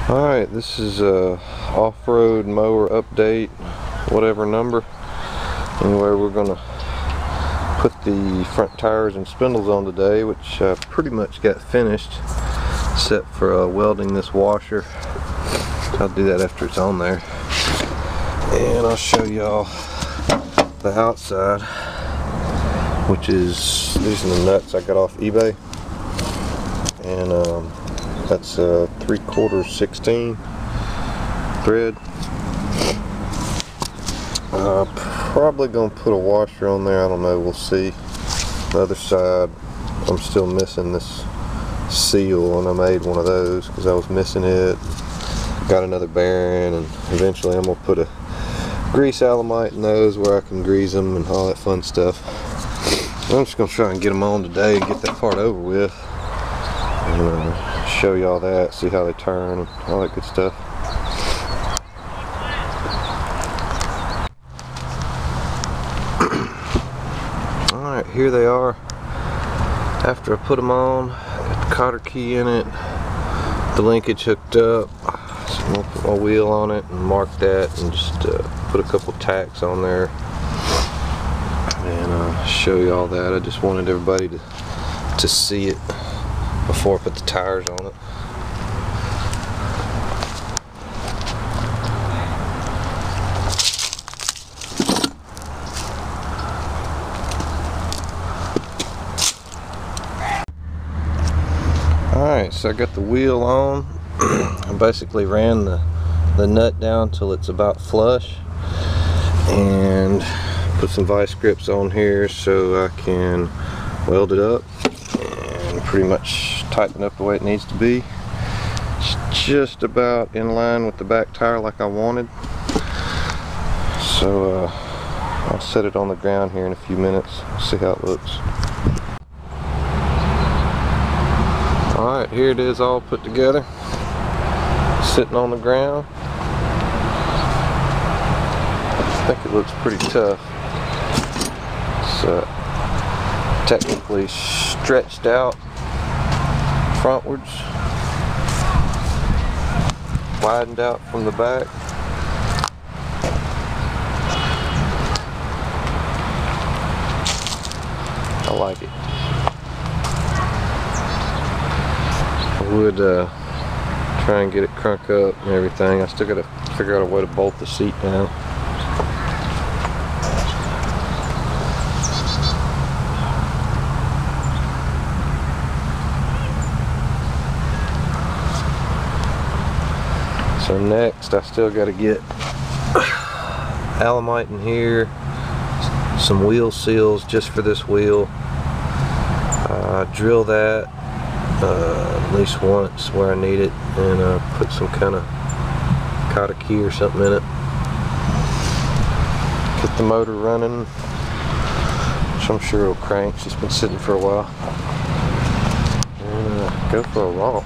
Alright, this is a off-road mower update, whatever number. Anyway, we're going to put the front tires and spindles on today, which pretty much got finished except for welding this washer. I'll do that after it's on there. And I'll show y'all the outside, which is, these are the nuts I got off eBay. And that's a 3/4 16 thread. Probably gonna put a washer on there, I don't know, we'll see. The other side, I'm still missing this seal, and I made one of those because I was missing it. Got another bearing, and eventually I'm gonna put a grease alamite in those where I can grease them and all that fun stuff. I'm just gonna try and get them on today and get that part over with, and show y'all that, see how they turn and all that good stuff. Alright, here they are after I put them on. Got the cotter key in it, the linkage hooked up. So I'm gonna put my wheel on it and mark that, and just put a couple tacks on there and show you all that. I just wanted everybody to see it before I put the tires on it. Alright, so I got the wheel on. I basically ran the nut down till it's about flush, and put some vice grips on here so I can weld it up and pretty much tighten it up the way it needs to be. It's just about in line with the back tire like I wanted. So I'll set it on the ground here in a few minutes, see how it looks. Alright, here it is all put together, sitting on the ground. I think it looks pretty tough. It's technically stretched out frontwards, widened out from the back. I like it. I would try and get it crunk up and everything. I still got to figure out a way to bolt the seat down. So next, I still got to get alamite in here, some wheel seals just for this wheel. Drill that at least once where I need it, and put some kind of cotter key or something in it. Get the motor running, which I'm sure it'll crank. She's been sitting for a while. And go for a romp.